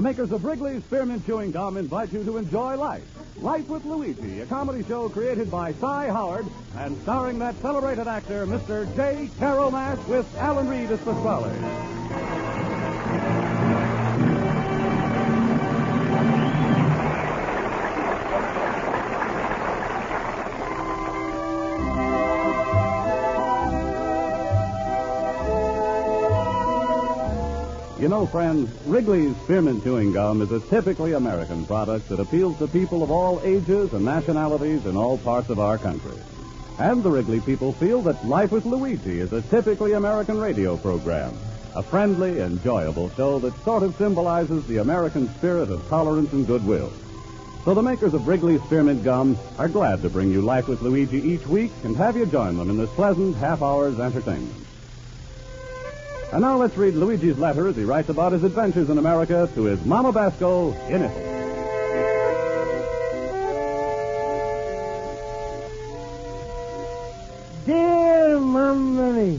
makers of Wrigley's Spearmint Chewing Gum invite you to enjoy Life. Life with Luigi, a comedy show created by Cy Howard and starring that celebrated actor, Mr. J. Carrol Naish, with Alan Reed as Pasquale. You know, friends, Wrigley's Spearmint Chewing Gum is a typically American product that appeals to people of all ages and nationalities in all parts of our country. And the Wrigley people feel that Life with Luigi is a typically American radio program, a friendly, enjoyable show that sort of symbolizes the American spirit of tolerance and goodwill. So the makers of Wrigley's Spearmint Gum are glad to bring you Life with Luigi each week and have you join them in this pleasant half-hour's entertainment. And now let's read Luigi's letter as he writes about his adventures in America to his Mama Basco in Italy. Dear Mamma,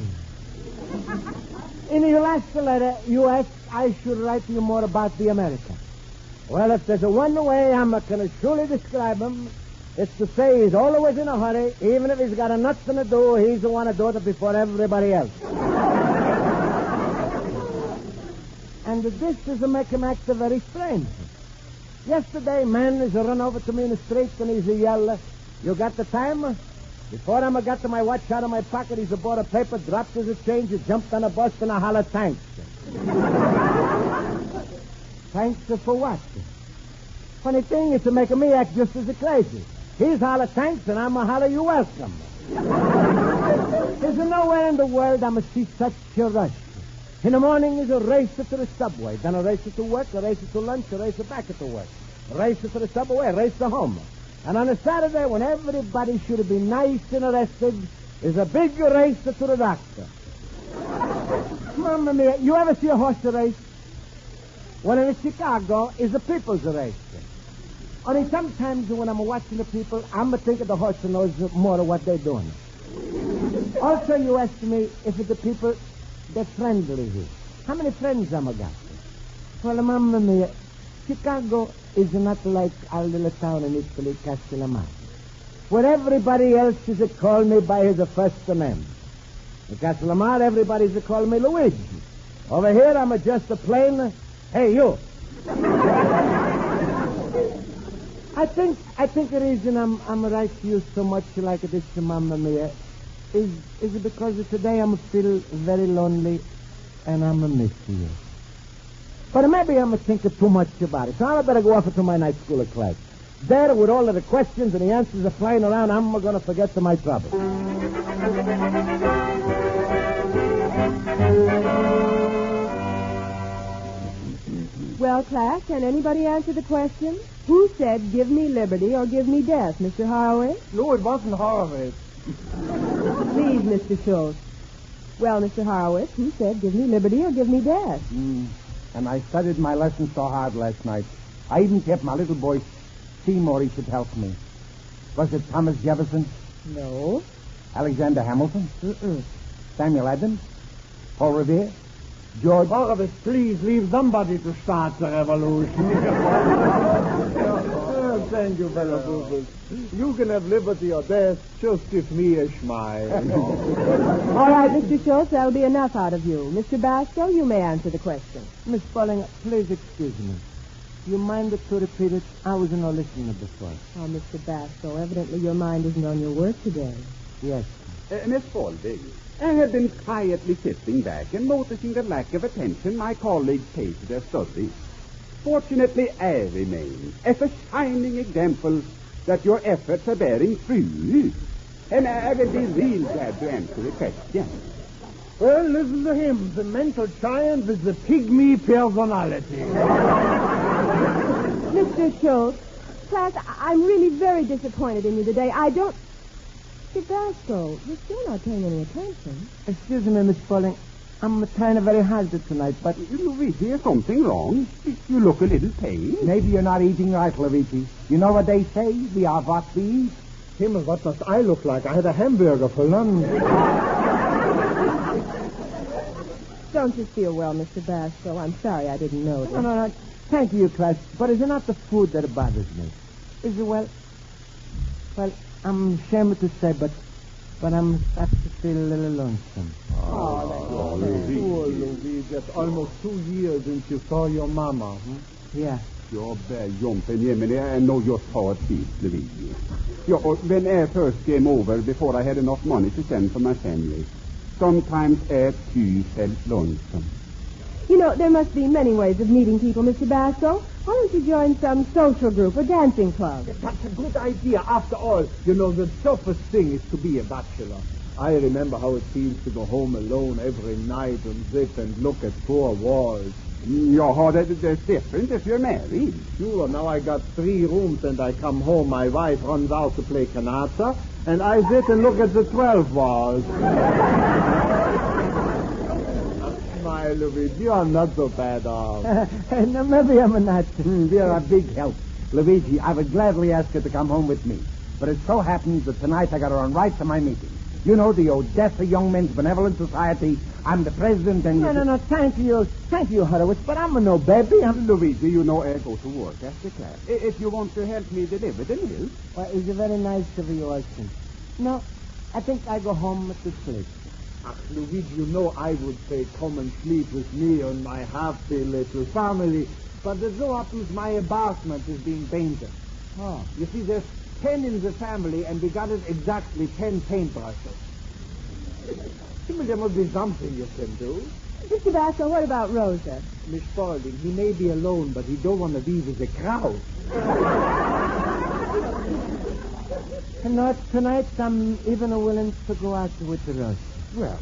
in your last letter, you asked I should write to you more about the America. Well, if there's a one way I'm going to surely describe him, it's to say he's always in a hurry. Even if he's got a nothing to do, he's the one to do it before everybody else. And this is to make him act very strange. Yesterday, man is run over to me in the street and he's a yell, "You got the time?" Before I got to my watch out of my pocket, he's bought a paper, dropped his change, he jumped on a bus and a holler, "Thanks." Thanks for what? Funny thing is to make me act just as crazy. He's holler thanks and I'm a holler you welcome. There's nowhere in the world I'm see such a rush. In the morning is a race to the subway, then a race to work, a race to lunch, a race back to work, a race to the subway, a race to home. And on a Saturday, when everybody should be nice and rested, is a big race to the doctor. Mamma mia, you ever see a horse race? Well, in Chicago, is a people's race. Only sometimes when I'm watching the people, I'm thinking the horse knows more of what they're doing. Also, you asked me if the people... they're friendly here. How many friends am I got? Well, Mamma mia, Chicago is not like our little town in Italy, Castellamare, where everybody else is call me by his first name. In Castellamare, everybody's call me Luigi. Over here, I'm just a plain, "Hey, you." I think the reason I'm right to you so much like this, Mamma mia, is because today I'm feel very lonely and I'm miss you. But maybe I'm thinking too much about it. So I better go off to my night school class. There, with all of the questions and the answers are flying around, I'm going to forget my trouble. Well, class, can anybody answer the question? Who said give me liberty or give me death, Mr. Horowitz? No, it wasn't Horowitz. Please, Mr. Schultz. Well, Mr. Horowitz, who said give me liberty or give me death? And I studied my lesson so hard last night. I even kept my little boy Seymour, he should help me. Was it Thomas Jefferson? No. Alexander Hamilton? Mm-mm. Samuel Adams? Paul Revere? George... Horowitz, please leave somebody to start the revolution. Thank you, fellow Bubbles. You can have liberty or death. Just give me a smile. All right, Mr. Schultz, that'll be enough out of you. Mr. Basco, you may answer the question. Miss Spaulding, please excuse me. You mind to repeat it? I was not listening before. Oh, Mr. Basco, evidently your mind isn't on your work today. Yes. Miss Spaulding, I have been quietly sitting back and noticing the lack of attention my colleagues pay to their studies. Fortunately, I remain as a shining example that your efforts are bearing fruit. And I will be real glad to answer the question. Well, listen to him. The mental giant is the pygmy personality. Mr. Schultz, class, I'm really very disappointed in you today. I don't... Mr. Basco, you're still not paying any attention. Excuse me, Miss Spaulding. I'm trying very hard tonight, but... Luigi, is something wrong? You look a little pale. Maybe you're not eating right, Luigi. You know what they say? We are what we eat. Himmel, what does I look like? I had a hamburger for lunch. Don't you feel well, Mr. Basco? I'm sorry I didn't know that. No. Thank you, Class. But is it not the food that bothers me? Is it, well, I'm ashamed to say, but I'm starting to feel a little lonesome. Oh, Luigi. Poor Luigi. It's almost 2 years since you saw your mama. Yeah. Ja, jompen ge mig det är nog just har tid, Luigi. Ja, when I first came over, before I had enough money to send for my family, sometimes I too felt lonesome. You know, there must be many ways of meeting people, Mr. Basco. Why don't you join some social group or dancing club? That's a good idea. After all, you know, the toughest thing is to be a bachelor. I remember how it feels to go home alone every night and sit and look at four walls. Ja, that's different if you're married. Sure, now I got 3 rooms and I come home, my wife runs out to play canasta, and I sit and look at the 12 walls. Smile, Luigi, you're not so bad off. No, maybe I'm not. You're a big help. Luigi, I would gladly ask you to come home with me. But it so happens that tonight I got to run right to my meeting. You know, the Odessa Young Men's Benevolent Society. I'm the president and... No, thank you. Thank you, Horowitz, but I'm no baby. I'm... Luigi, you know I go to work after class. If you want to help me deliver the milk. Well, it's very nice of you, Austin. No, I think I go home to sleep. Luigi, you know I would say come and sleep with me and my happy little family, but it so happens my apartment is being painted. Oh. You see, there's 10 in the family, and we got it exactly 10 paintbrushes. There must be something you can do. Mr. Basco, what about Rosa? Miss Spaulding, he may be alone, but he don't want to be with the crowd. Tonight I'm even willing to go out with the Rosa. Well,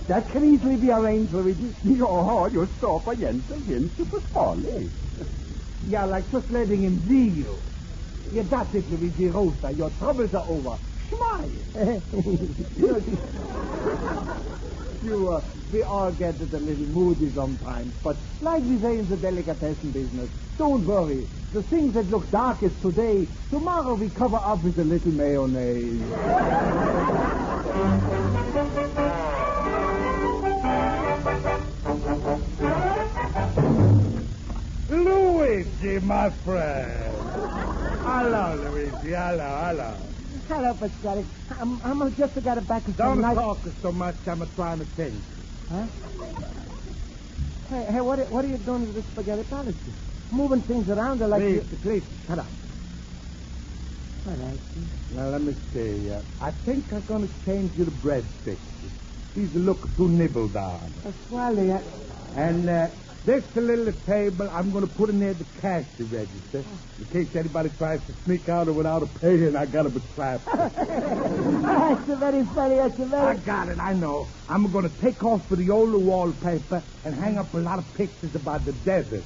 that can easily be arranged, Luigi. Ja, just stoppa Jensen in to Pasquale. Yeah, like just letting him see you. Yeah, that's it, Luigi. Rosa, your troubles are over. Smile. Sure, we all get it a little moody sometimes, but like we say in the delicatessen business, don't worry. The things that look darkest today, tomorrow we cover up with a little mayonnaise. Luigi, my friend. Hello, Luigi. Hello. Hello, Pasquale. I'm just got it back to Don't night... talk so much. I'm trying to think. Huh? Hey, what are you doing with this spaghetti policy? Moving things around like... Please, shut up. All right. Now, let me see. I think I'm going to change you to breadsticks. These look too nibbled on. Pasquale, And this little table, I'm going to put in there the cash register. In case anybody tries to sneak out without a paying, I got to be trapped. That's very funny. I got it, I know. I'm going to take off for the old wallpaper and hang up a lot of pictures about the desert.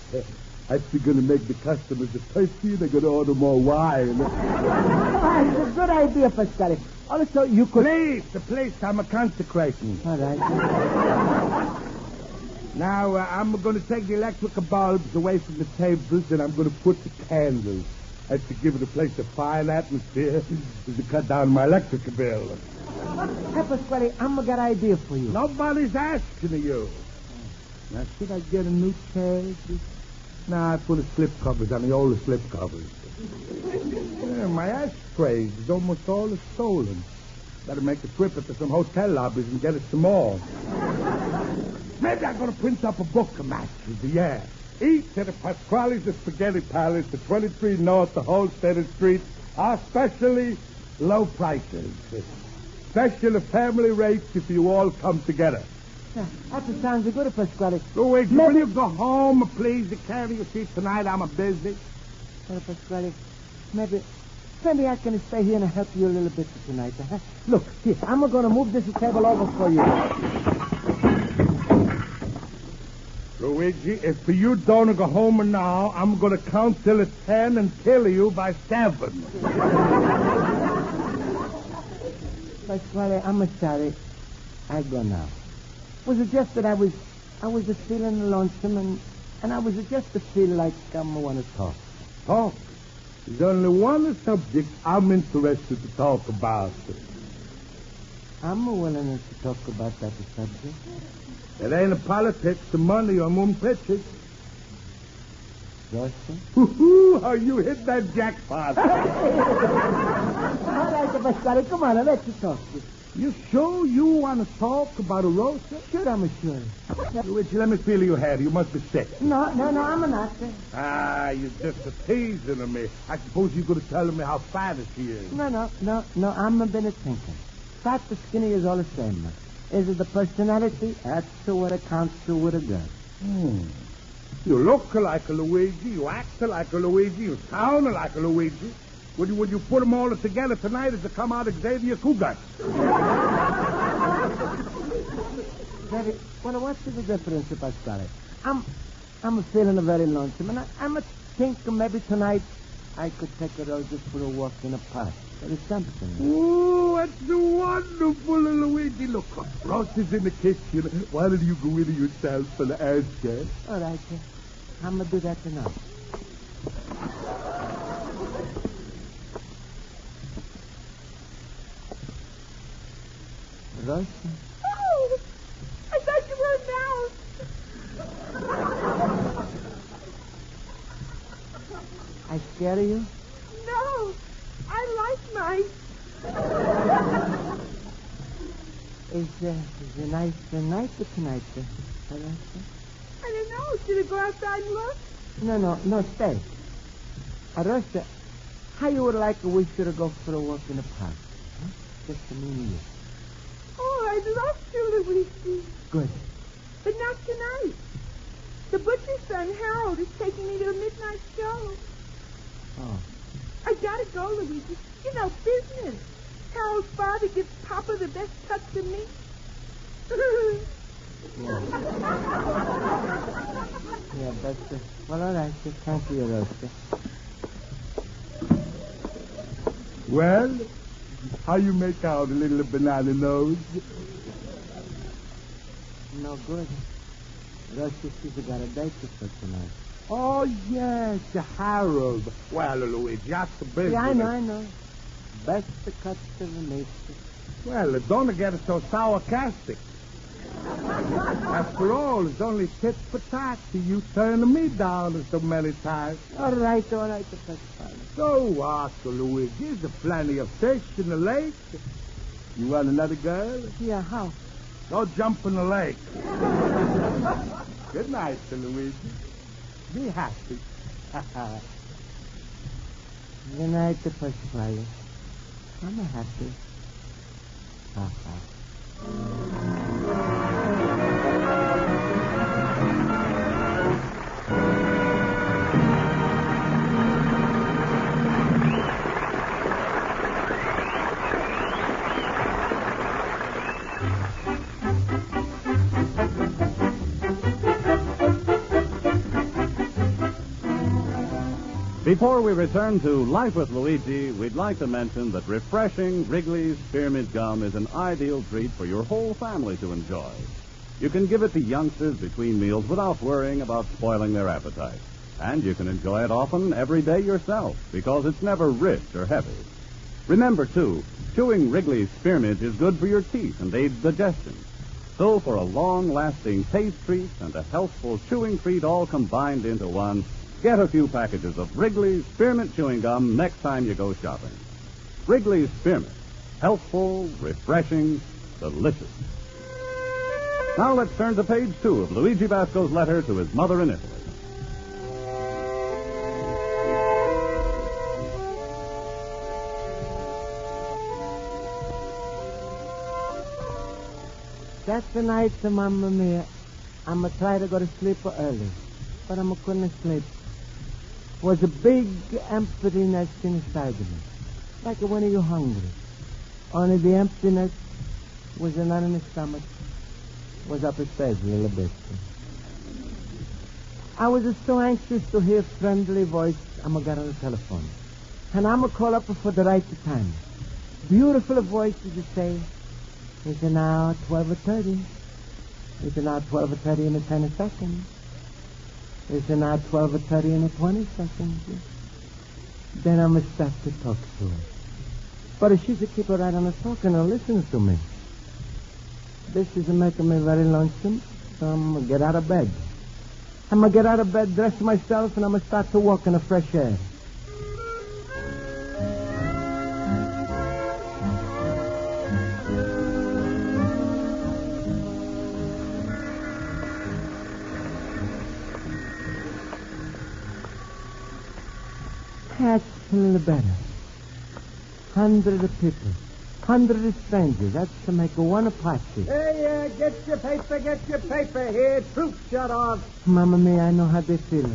That's going to make the customers thirsty. They're going to order more wine. That's a good idea, Pasquale. Also, you could... Please, the place I'm consecrating. All right. Now, I'm going to take the electrical bulbs away from the tables, and I'm going to put the candles. That's to give the place a fine atmosphere, to cut down my electric bill. Hey, Pasquale, I'm got an idea for you. Nobody's asking you. Now, should I get a new chair? Nah, I put the slip covers on the old slip covers. Yeah, my ashtrays is almost all stolen. Better make a trip into some hotel lobbies and get it some more. Maybe I'm going to print up a book of matches, yeah. Each at the Pasquale's the Spaghetti Palace, the 23 North, the Holstead Street, are specially low prices. Special family rates if you all come together. Yeah, that sounds good, Pasquale. Luigi, will you go home, please? You carry your seat tonight. I'm a busy. Well, Pasquale, maybe I can stay here and help you a little bit tonight. Huh? Look, here, I'm going to move this table over for you. Luigi, if you don't go home now, I'm going to count till 10 and kill you by 7. Pasquale, I'm sorry. I go now. Was it just that I was just feeling lonesome and I was just to feel like I want to talk. Talk? There's only one subject I'm interested to talk about. I'm willing to talk about that subject. It ain't a politics, the money, or moon pictures. Rosa? How you hit that jackpot. All right, Pasquale, come on, let's talk. You sure you want to talk about a Rosa? Sure, I'm sure. Luigi, let me feel your hair. You must be sick. No, I'm not. You're just a teasing of me. I suppose you're going to tell me how fat she is. No, I'm been thinking. Fat to skinny is all the same. Is it the personality? That's what accounts to with a girl. You look like a Luigi. You act like a Luigi. You sound like a Luigi. Would you put them all together tonight as to come out Xavier Cougar? Very, well, what's the difference, Pasquale? I'm feeling very lonesome, and I'm thinking maybe tonight I could take a Rosa for a walk in the park. There is something. Oh, that's wonderful, Luigi. Look, Rosa's in the kitchen. Why don't you go in yourself and ask her? All right, I'm going to do that tonight. Rosa? Oh, I thought you were a mouse. I scare you? No, I like mice. Is a nice night tonight, Rosa? I don't know. Should I go outside and look? No, stay. Rosa, how you would like we should go for a walk in the park? Huh? Just a minute. Oh, I'd love to, Luigi. Good. But not tonight. The butcher's son, Harold, is taking me to a midnight show. Oh. I gotta go, Luigi. You know, business. Harold's father gives Papa the best cuts of meat. Yeah, that's well, all right. Thank you, Rosa. Well, how you make out a little banana nose? No good. Rosa, she's got a date for tonight. Oh, yes, Harold. Well, Luigi, that's the business. Yeah, I know. Best cuts of the meat. Well, don't get it so sarcastic. After all, it's only tit for tat. You turned me down so many times. All right, that's fine. So what, Luigi? There's plenty of fish in the lake. You want another girl? Yeah, how? Go jump in the lake. Good night, Luigi. Be happy. Good night, Pasquale. I'm happy. Before we return to Life with Luigi, we'd like to mention that refreshing Wrigley's Spearmint Gum is an ideal treat for your whole family to enjoy. You can give it to youngsters between meals without worrying about spoiling their appetite. And you can enjoy it often every day yourself because it's never rich or heavy. Remember, too, chewing Wrigley's Spearmint is good for your teeth and aids digestion. So for a long-lasting taste treat and a healthful chewing treat all combined into one, get a few packages of Wrigley's Spearmint Chewing Gum next time you go shopping. Wrigley's Spearmint. Healthful, refreshing, delicious. Now let's turn to page 2 of Luigi Basco's letter to his mother in Italy. That's the night, Mamma Mia. I'm going to try to go to sleep early, but I'm couldn't sleep. Was a big emptiness inside of me, like when you're hungry. Only the emptiness was not in the stomach, was up his face a little bit. I was just so anxious to hear a friendly voice. I'm going to get on the telephone, and I'm going to call up for the right time. Beautiful voice to say, it's now 12:30. It's now 12:30 in 10 seconds. It's now 12:30 in 20 seconds. Then I'm going to start to talk to her. But if she should keep her right on the talking and listen to me. This is making me very lonesome, so I'm going to get out of bed. I'm going to get out of bed, dress myself, and I'm going to start to walk in the fresh air. That's a little better. 100 of people. 100 of strangers. That's to make one a party. Hey, get your paper here. Troop shut off. Mamma mia, I know how they feel.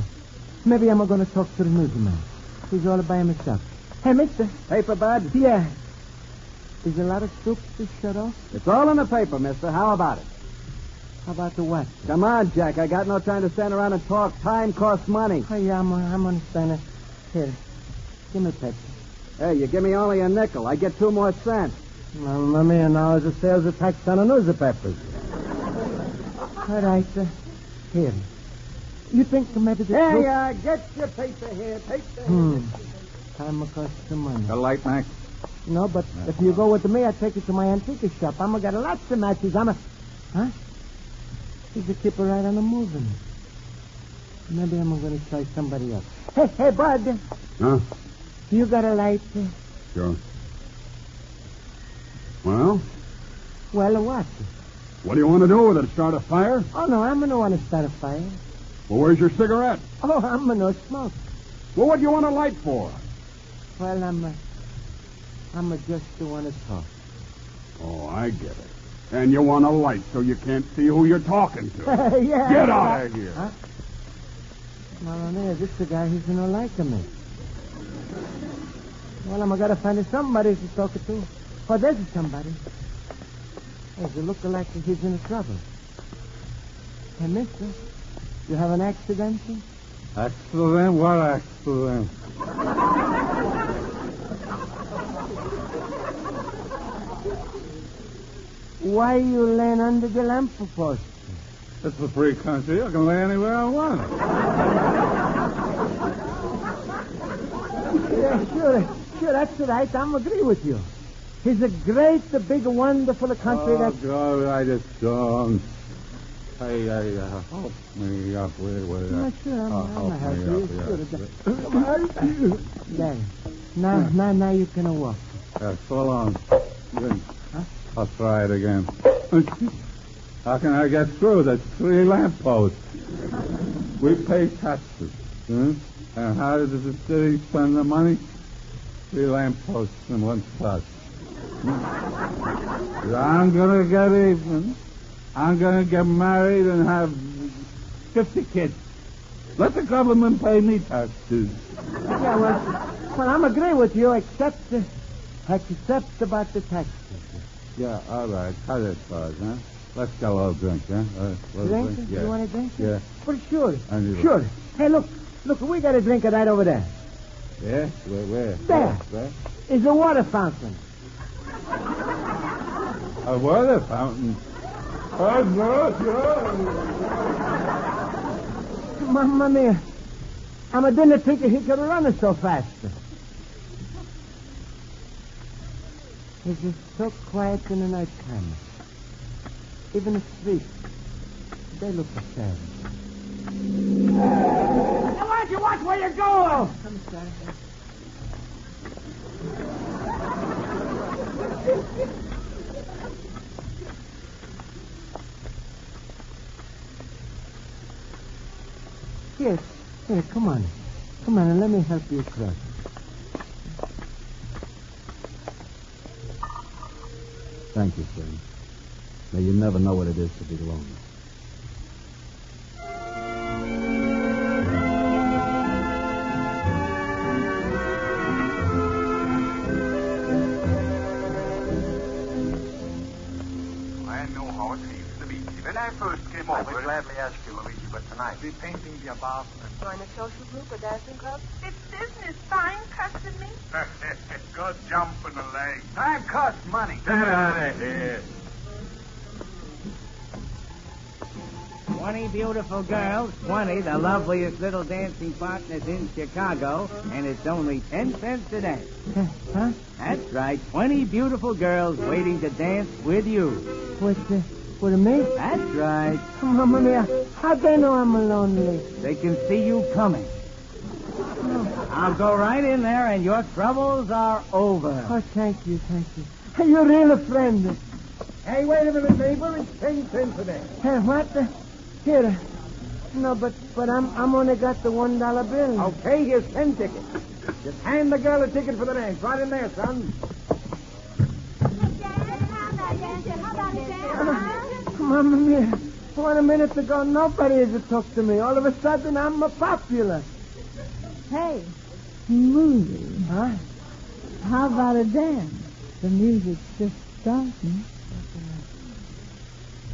Maybe I'm going to talk to the newsman. He's all by himself. Hey, mister. Paper, bud? Yeah. Is a lot of troops to shut off? It's all in the paper, mister. How about it? How about the what? Come on, Jack. I got no time to stand around and talk. Time costs money. Oh, yeah, I'm understanding. Here. Give me paper. Hey, you give me only a nickel. I get 2 more cents. Mamma mia, now is a sales tax on the newspapers. All right, here. You think maybe the Hey, get your paper here. Paper. Time will cost some money. A light, Mac? No, but if you go with me, I take you to my antique shop. I'm going to get lots of matches. Huh? He's a keeper right on the moving. Maybe I'm going to try somebody else. Hey, bud. Huh? You got a light? Sure. Well? Well, what? What do you want to do with it? Start a fire? Oh, no, I'm going to want to start a fire. Well, where's your cigarette? Oh, I'm going to smoke. Well, what do you want a light for? Well, I'm just want to talk. Oh, I get it. And you want a light so you can't see who you're talking to. Yeah. Get out of here. Huh? Well, this the guy who's going to like me. Well, I'm going to find somebody to talk to. Oh, there's somebody. There's a looking like he's in trouble. Hey, mister, you have an accident? Accident? What accident? Why you laying under the lamp post? It's a free country. I can lay anywhere I want. Yeah, sure, that's right. I'm agree with you. It's a great, the big, wonderful country that... Oh, God, I just don't. Hey, help me up. Wait. No, sure, I'm help help me you. up, Sure. There. Now you can walk. So long. Huh? I'll try it again. How can I get through? There's 3 lampposts. We pay taxes. And how does the city spend the money? 3 lampposts in 1 spot. I'm going to get even. I'm going to get married and have 50 kids. Let the government pay me taxes. Yeah, well, I'm agree with you, except about the taxes. Yeah, all right. Cut it, Buzz, huh? Let's get a little drink, huh? Drink? Yeah. You want a drink? Yeah. Well, sure. I need Sure. Hey, look, we got a drink right over there. Yeah? Where? There. Where? Is a water fountain. A water fountain? Oh, no. Mamma mia. I didn't think he could run it so fast. It's just so quiet in the night time. Even the streets, they look sad. Now, why don't you watch where you're going? Oh, I'm sorry. Here, come on. Come on, and let me help you across. Thank you, sir. Now, you never know what it is to be lonely. I know how it feels to be. When I first came over... I would gladly ask you, Luigi, but tonight... We're painting the apartment. Join a social group or dancing club? It's business. Fine custom me. Good jump in the leg. Time costs money. Get out of here. 20 beautiful girls, 20 the loveliest little dancing partners in Chicago, and it's only 10 cents a day. Huh? That's right, 20 beautiful girls waiting to dance with you. For me? That's right. Mamma mia, how'd they know I'm lonely? They can see you coming. I'll go right in there, and your troubles are over. Oh, thank you. You're really a friend. Hey, wait a minute, neighbor. It's 10 cents today. Hey, what? Here. No, but I'm only got the $1 bill. Okay, here's 10 tickets. Just hand the girl a ticket for the dance. Right in there, son. Mamma mia. What a minute ago, nobody ever talked to me. All of a sudden, I'm popular. Hey, smoothie. Huh? How about a dance? The music's just starting.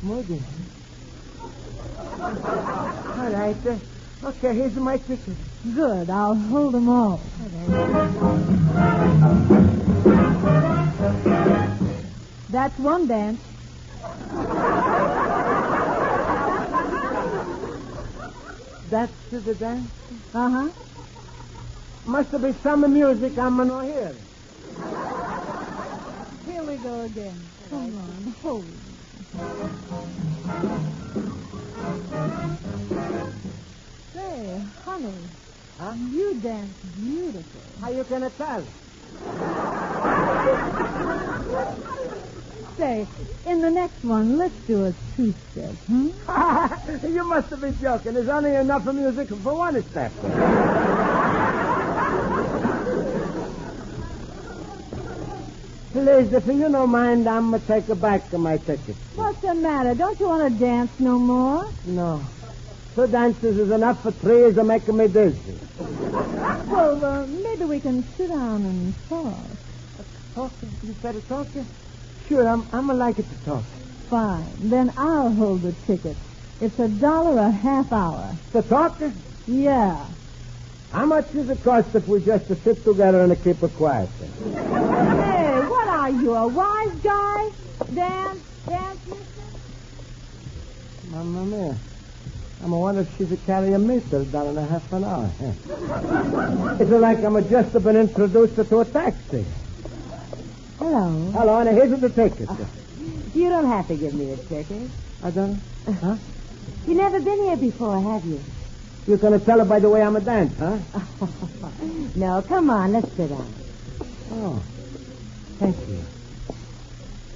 Smoothie. All right. Okay, here's my ticket. Good, I'll hold them all. That's one dance. That's the dance? Uh-huh. Must have been some music I'm not hearing. Here we go again. Come on, hold. Say, honey, you dance beautiful. How you gonna tell? Say, in the next one, let's do a two-step, You must have been joking. There's only enough of music for one step. Please, if you don't mind, I'm going to take back my ticket. What's the matter? Don't you want to dance no more? No. 2 dances is enough for 3 is making me dizzy. Well, maybe we can sit down and talk. Talking? You said talking? Sure, I'm like it to talk. Fine. Then I'll hold the ticket. It's $1 a half hour. To talk? Yeah. How much does it cost if we just sit together and keep it quiet? Hey, what are you, a wise guy? Dance, mister? Mamma mia. I'm wondering if she's carry a meter down in a half an hour. It's like I'm just been introduced to a taxi. Hello. Hello, and here's the ticket. You don't have to give me the ticket. I don't. Huh? You've never been here before, have you? You're going to tell her by the way I'm a dance, huh? No, come on, let's sit down. Oh, thank you.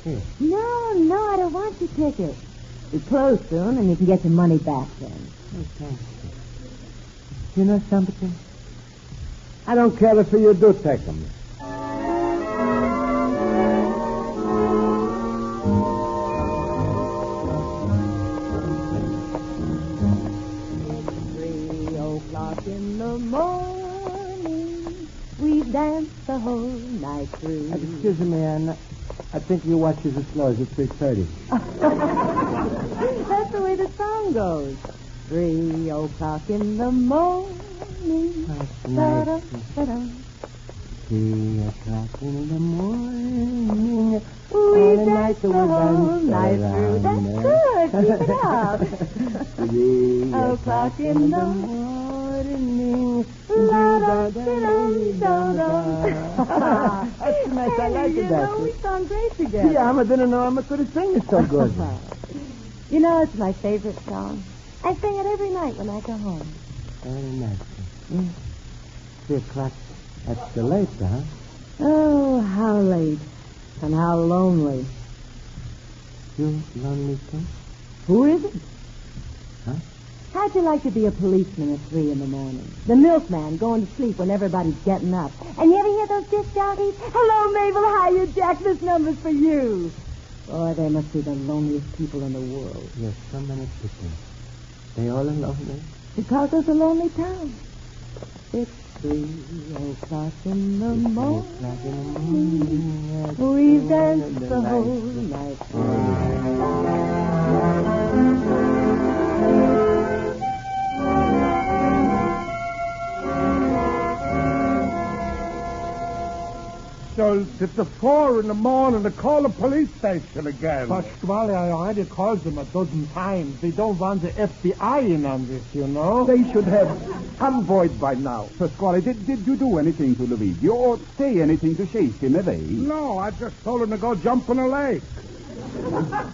Here. No, I don't want your ticket. We close soon, and you can get your money back then. Oh, thank you. You know something? I don't care if you do take them. In the morning, we dance the whole night through. Excuse me, Anna. I think your watch is as slow as it's 3:30. That's the way the song goes. 3 o'clock in the morning. That's nice. 3 o'clock in the morning. We dance the whole night through. That's good. Keep it up. 3 o'clock in the morning. That's nice. I like it. You know, we sound great together. Yeah, I didn't know I could sing it so good. You know, it's my favorite song. I sing it every night when I go home. Very nice. 3 o'clock. That's the late, huh? Oh, how late. And how lonely. You lonely too? Who is it? Huh? How'd you like to be a policeman at 3 in the morning? The milkman going to sleep when everybody's getting up. And you ever hear those disc jockeys? Hello, Mabel. How you, Jack? This number's for you. Boy, they must be the loneliest people in the world. Yes, so many people. They all lonely? Chicago's a lonely town. It's 3 o'clock in the morning. We dance the whole night Schultz, it's 4 in the morning to call the police station again. Pasquale, I already called them a dozen times. They don't want the FBI in on this, you know. They should have convoyed by now. Pasquale, did you do anything to Luigi or say anything to chase him away? No, I just told him to go jump in a lake.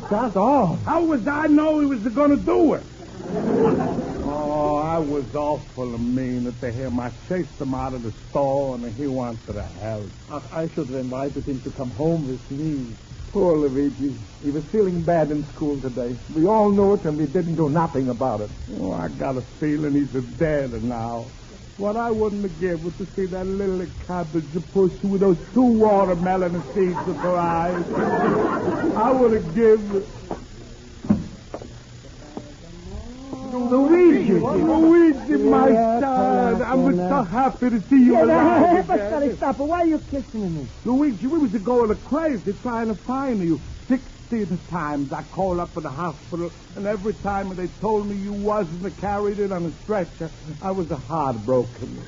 That's all. How was I know he was going to do it? Oh, I was awful mean at him. I chased him out of the store, and he wanted to help. I should have invited him to come home with me. Poor Luigi. He was feeling bad in school today. We all knew it, and we didn't do nothing about it. Oh, I got a feeling he's dead now. What I wouldn't have given was to see that little cabbage push with those 2 watermelon seeds of her eyes. I would have given... Luigi, my son, I'm so happy to see you alive again. Stop it. Why are you kissing me? Luigi, we was going crazy trying to find you. 16 times I called up at the hospital, and every time they told me you wasn't carried in on a stretcher, I was heartbroken.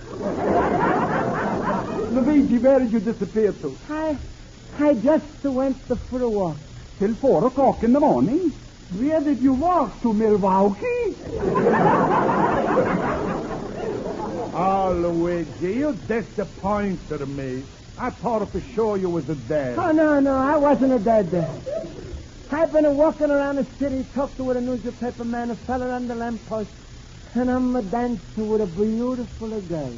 Luigi, where did you disappear to? I just went for a walk. Till 4 o'clock in the morning. Where did you walk to, Milwaukee? Oh, Luigi, you disappointed me. I thought for sure you was dead. Oh, no, I wasn't dead. I've been walking around the city, talking with a newspaper man, a fella on the lamppost, and I'm dancing with a beautiful girl.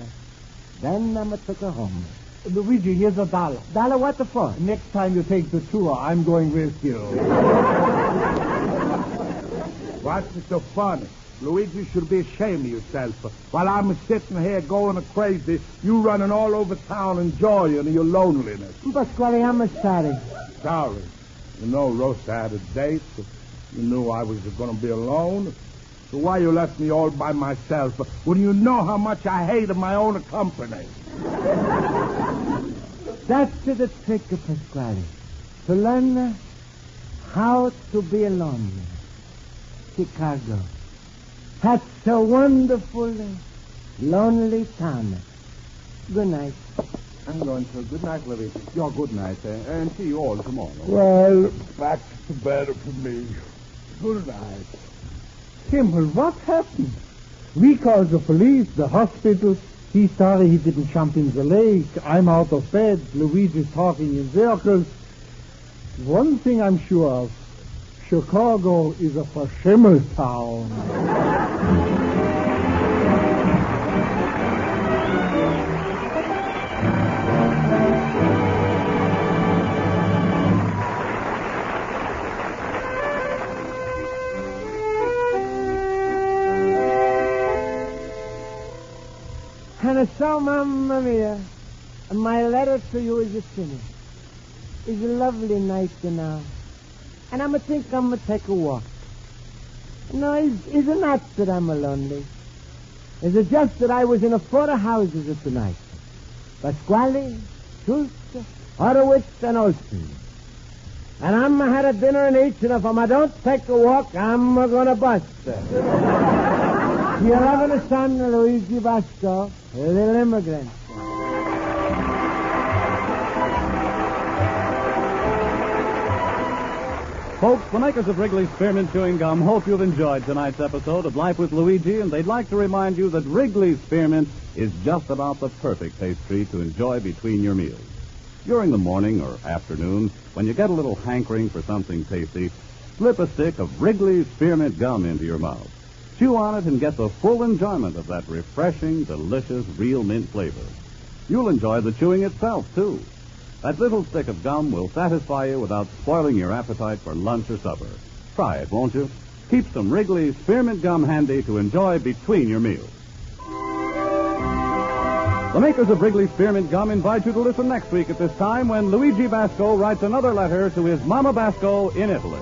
Then I'm took her home. Luigi, here's $1. $1 what the for? Next time you take the tour, I'm going with you. What's so funny? Luigi should be ashamed of yourself. While I'm sitting here going crazy, you running all over town enjoying your loneliness. Pasquale, I'm sorry. Sorry. You know Rosa had a date. You knew I was going to be alone. So why you left me all by myself when you know how much I hated my own company? That's the trick, Pasquale. To learn how to be alone. Chicago. That's a wonderful, lonely town. Good night. I'm going to. Good night, Luigi. Your good night, and see you all tomorrow. Well, back to bed for me. Good night. Kimball, what happened? We called the police, the hospital. He's sorry he didn't jump in the lake. I'm out of bed. Luigi's talking in circles. One thing I'm sure of. Chicago is a verschimmel town. And so, Mamma Mia, my letter to you is finished. It's a lovely night now. And I'm going to take a walk. No, it's not that I'm lonely. It's just that I was in 4 houses tonight. Pasquale, Schultz, Horowitz, and Olsen. And I'm had a dinner in each, and if I don't take a walk, I'm going to bust. Your loving son, Luigi Basco, little immigrant. Folks, the makers of Wrigley's Spearmint Chewing Gum hope you've enjoyed tonight's episode of Life with Luigi, and they'd like to remind you that Wrigley's Spearmint is just about the perfect pastry to enjoy between your meals. During the morning or afternoon, when you get a little hankering for something tasty, slip a stick of Wrigley's Spearmint Gum into your mouth. Chew on it and get the full enjoyment of that refreshing, delicious, real mint flavor. You'll enjoy the chewing itself, too. That little stick of gum will satisfy you without spoiling your appetite for lunch or supper. Try it, won't you? Keep some Wrigley's Spearmint Gum handy to enjoy between your meals. The makers of Wrigley's Spearmint Gum invite you to listen next week at this time when Luigi Basco writes another letter to his Mama Basco in Italy.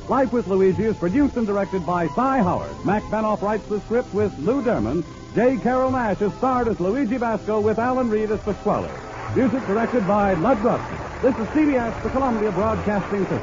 Life with Luigi is produced and directed by Cy Howard. Mac Benoff writes the script with Lou Derman. J. Carrol Naish is starred as Luigi Basco with Alan Reed as Pasquale. Music directed by Lud Bruston. This is CBS, the Columbia Broadcasting System.